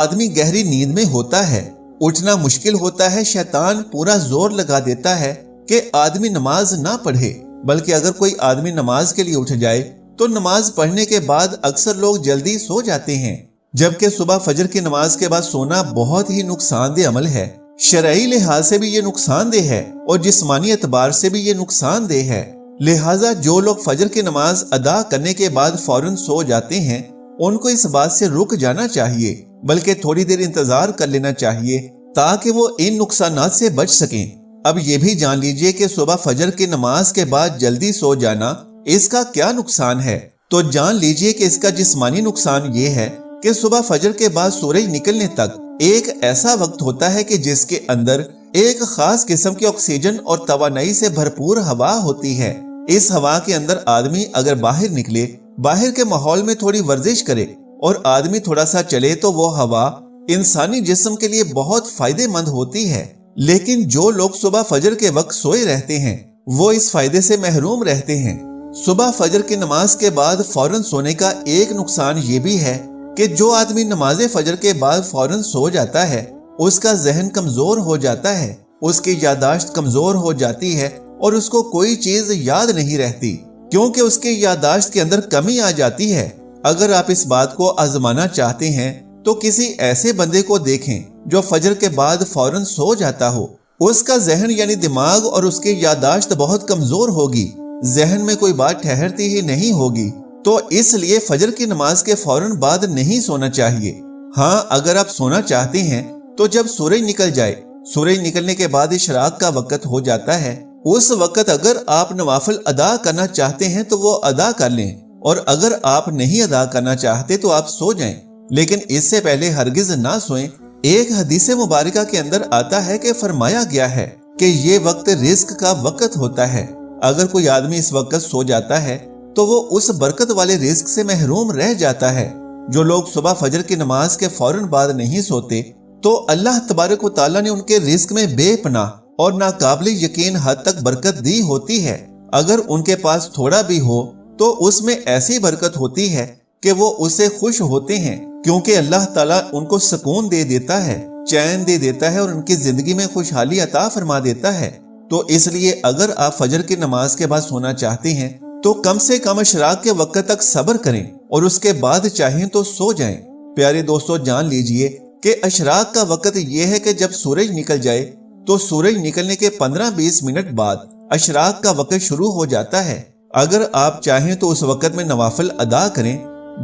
آدمی گہری نیند میں ہوتا ہے، اٹھنا مشکل ہوتا ہے، شیطان پورا زور لگا دیتا ہے کہ آدمی نماز نہ پڑھے، بلکہ اگر کوئی آدمی نماز کے لیے اٹھ جائے تو نماز پڑھنے کے بعد اکثر لوگ جلدی سو جاتے ہیں، جبکہ صبح فجر کی نماز کے بعد سونا بہت ہی نقصان دہ عمل ہے۔ شرعی لحاظ سے بھی یہ نقصان دہ ہے اور جسمانی اعتبار سے بھی یہ نقصان دہ ہے۔ لہٰذا جو لوگ فجر کی نماز ادا کرنے کے بعد فوراً سو جاتے ہیں ان کو اس بات سے رک جانا چاہیے، بلکہ تھوڑی دیر انتظار کر لینا چاہیے تاکہ وہ ان نقصانات سے بچ سکیں۔ اب یہ بھی جان لیجئے کہ صبح فجر کی نماز کے بعد جلدی سو جانا اس کا کیا نقصان ہے۔ تو جان لیجئے کہ اس کا جسمانی نقصان یہ ہے کہ صبح فجر کے بعد سورج نکلنے تک ایک ایسا وقت ہوتا ہے کہ جس کے اندر ایک خاص قسم کی آکسیجن اور توانائی سے بھرپور ہوا ہوتی ہے۔ اس ہوا کے اندر آدمی اگر باہر نکلے، باہر کے ماحول میں تھوڑی ورزش کرے اور آدمی تھوڑا سا چلے تو وہ ہوا انسانی جسم کے لیے بہت فائدے مند ہوتی ہے۔ لیکن جو لوگ صبح فجر کے وقت سوئے رہتے ہیں وہ اس فائدے سے محروم رہتے ہیں۔ صبح فجر کی نماز کے بعد فوراً سونے کا ایک نقصان یہ بھی ہے کہ جو آدمی نماز فجر کے بعد فوراً سو جاتا ہے اس کا ذہن کمزور ہو جاتا ہے، اس کی یادداشت کمزور ہو جاتی ہے اور اس کو کوئی چیز یاد نہیں رہتی، کیونکہ اس کی یادداشت کے اندر کمی آ جاتی ہے۔ اگر آپ اس بات کو آزمانا چاہتے ہیں تو کسی ایسے بندے کو دیکھیں جو فجر کے بعد فوراً سو جاتا ہو۔ اس کا ذہن یعنی دماغ اور اس کی یادداشت بہت کمزور ہوگی، ذہن میں کوئی بات ٹھہرتی ہی نہیں ہوگی، تو اس لیے فجر کی نماز کے فوراً بعد نہیں سونا چاہیے۔ ہاں، اگر آپ سونا چاہتے ہیں تو جب سورج نکل جائے، سورج نکلنے کے بعد اشراق کا وقت ہو جاتا ہے، اس وقت اگر آپ نوافل ادا کرنا چاہتے ہیں تو وہ ادا کر لیں، اور اگر آپ نہیں ادا کرنا چاہتے تو آپ سو جائیں، لیکن اس سے پہلے ہرگز نہ سوئیں۔ ایک حدیث مبارکہ کے اندر آتا ہے کہ فرمایا گیا ہے کہ یہ وقت رزق کا وقت ہوتا ہے، اگر کوئی آدمی اس وقت سو جاتا ہے تو وہ اس برکت والے رزق سے محروم رہ جاتا ہے۔ جو لوگ صبح فجر کی نماز کے فوراً بعد نہیں سوتے تو اللہ تبارک و تعالیٰ نے ان کے رزق میں بے پناہ اور ناقابل یقین حد تک برکت دی ہوتی ہے۔ اگر ان کے پاس تھوڑا بھی ہو تو اس میں ایسی برکت ہوتی ہے کہ وہ اس سے خوش ہوتے ہیں، کیونکہ اللہ تعالیٰ ان کو سکون دے دیتا ہے، چین دے دیتا ہے اور ان کی زندگی میں خوشحالی عطا فرما دیتا ہے۔ تو اس لیے اگر آپ فجر کی نماز کے بعد سونا چاہتے ہیں تو کم سے کم اشراق کے وقت تک صبر کریں اور اس کے بعد چاہیں تو سو جائیں۔ پیارے دوستو، جان لیجئے کہ اشراق کا وقت یہ ہے کہ جب سورج نکل جائے تو سورج نکلنے کے 15-20 منٹ بعد اشراق کا وقت شروع ہو جاتا ہے۔ اگر آپ چاہیں تو اس وقت میں نوافل ادا کریں،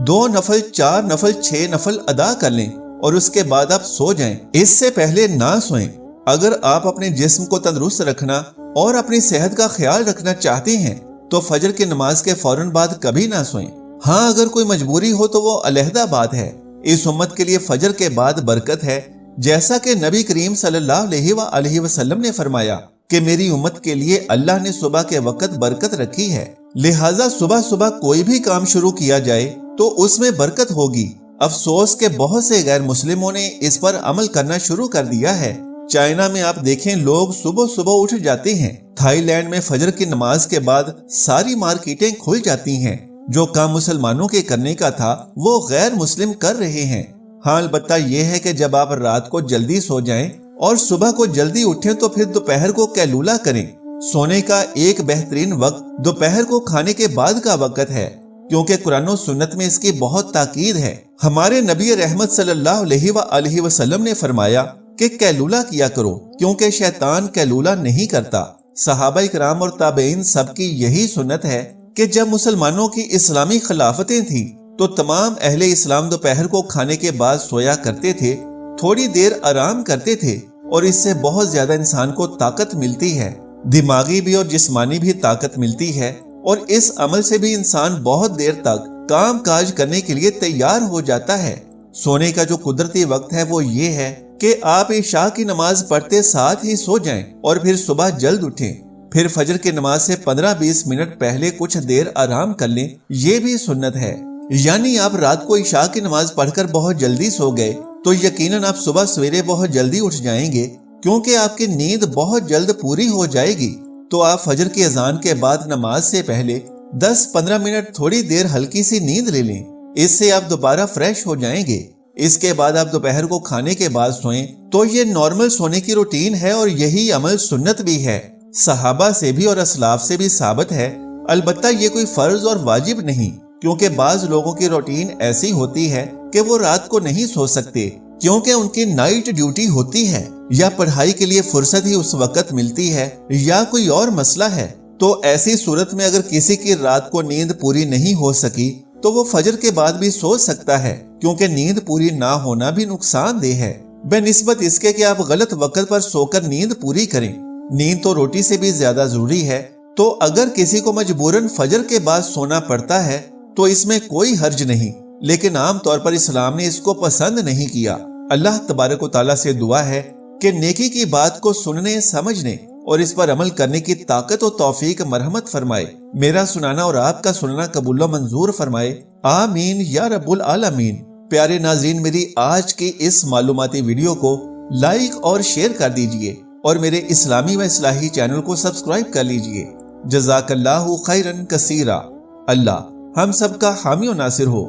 2 نفل، 4 نفل، 6 نفل ادا کر لیں اور اس کے بعد آپ سو جائیں، اس سے پہلے نہ سوئیں۔ اگر آپ اپنے جسم کو تندرست رکھنا اور اپنی صحت کا خیال رکھنا چاہتے ہیں تو فجر کی نماز کے فوراً بعد کبھی نہ سوئیں۔ ہاں، اگر کوئی مجبوری ہو تو وہ علیحدہ بات ہے۔ اس امت کے لیے فجر کے بعد برکت ہے، جیسا کہ نبی کریم صلی اللہ علیہ وآلہ وسلم نے فرمایا کہ میری امت کے لیے اللہ نے صبح کے وقت برکت رکھی ہے، لہٰذا صبح صبح کوئی بھی کام شروع کیا جائے تو اس میں برکت ہوگی۔ افسوس کہ بہت سے غیر مسلموں نے اس پر عمل کرنا شروع کر دیا ہے۔ چائنا میں آپ دیکھیں، لوگ صبح صبح اٹھ جاتے ہیں۔ تھائی لینڈ میں فجر کی نماز کے بعد ساری مارکیٹیں کھل جاتی ہیں۔ جو کام مسلمانوں کے کرنے کا تھا وہ غیر مسلم کر رہے ہیں۔ ہاں، البتہ یہ ہے کہ جب آپ رات کو جلدی سو جائیں اور صبح کو جلدی اٹھیں تو پھر دوپہر کو قیلولہ کریں۔ سونے کا ایک بہترین وقت دوپہر کو کھانے کے بعد کا وقت ہے، کیونکہ قرآن و سنت میں اس کی بہت تاکید ہے۔ ہمارے نبی رحمت صلی اللہ علیہ وآلہ وسلم نے فرمایا کہ قیلولہ کیا کرو، کیونکہ شیطان قیلولہ نہیں کرتا۔ صحابہ کرام اور تابعین سب کی یہی سنت ہے کہ جب مسلمانوں کی اسلامی خلافتیں تھیں تو تمام اہل اسلام دوپہر کو کھانے کے بعد سویا کرتے تھے، تھوڑی دیر آرام کرتے تھے، اور اس سے بہت زیادہ انسان کو طاقت ملتی ہے، دماغی بھی اور جسمانی بھی طاقت ملتی ہے، اور اس عمل سے بھی انسان بہت دیر تک کام کاج کرنے کے لیے تیار ہو جاتا ہے۔ سونے کا جو قدرتی وقت ہے وہ یہ ہے کہ آپ عشاء کی نماز پڑھتے ساتھ ہی سو جائیں اور پھر صبح جلد اٹھیں، پھر فجر کی نماز سے 15-20 منٹ پہلے کچھ دیر آرام کر لیں، یہ بھی سنت ہے۔ یعنی آپ رات کو عشاء کی نماز پڑھ کر بہت جلدی سو گئے تو یقیناً آپ صبح سویرے بہت جلدی اٹھ جائیں گے، کیونکہ آپ کی نیند بہت جلد پوری ہو جائے گی۔ تو آپ فجر کی اذان کے بعد نماز سے پہلے 10-15 منٹ تھوڑی دیر ہلکی سی نیند لے لیں، اس سے آپ دوبارہ فریش ہو جائیں گے۔ اس کے بعد آپ دوپہر کو کھانے کے بعد سوئیں تو یہ نارمل سونے کی روٹین ہے اور یہی عمل سنت بھی ہے، صحابہ سے بھی اور اسلاف سے بھی ثابت ہے۔ البتہ یہ کوئی فرض اور واجب نہیں، کیونکہ بعض لوگوں کی روٹین ایسی ہوتی ہے کہ وہ رات کو نہیں سو سکتے کیونکہ ان کی نائٹ ڈیوٹی ہوتی ہے، یا پڑھائی کے لیے فرصت ہی اس وقت ملتی ہے، یا کوئی اور مسئلہ ہے۔ تو ایسی صورت میں اگر کسی کی رات کو نیند پوری نہیں ہو سکی تو وہ فجر کے بعد بھی سو سکتا ہے، کیونکہ نیند پوری نہ ہونا بھی نقصان دہ ہے، بہ نسبت اس کے کہ آپ غلط وقت پر سو کر نیند پوری کریں۔ نیند تو روٹی سے بھی زیادہ ضروری ہے، تو اگر کسی کو مجبوراً فجر کے بعد سونا پڑتا ہے تو اس میں کوئی حرج نہیں، لیکن عام طور پر اسلام نے اس کو پسند نہیں کیا۔ اللہ تبارک و تعالیٰ سے دعا ہے کہ نیکی کی بات کو سننے، سمجھنے اور اس پر عمل کرنے کی طاقت و توفیق مرحمت فرمائے، میرا سنانا اور آپ کا سننا قبول و منظور فرمائے، آمین یا رب العالمین۔ پیارے ناظرین، میری آج کی اس معلوماتی ویڈیو کو لائک اور شیئر کر دیجئے اور میرے اسلامی و اصلاحی چینل کو سبسکرائب کر لیجئے۔ جزاک اللہ خیرن کثیرا۔ اللہ ہم سب کا حامی و ناصر ہو۔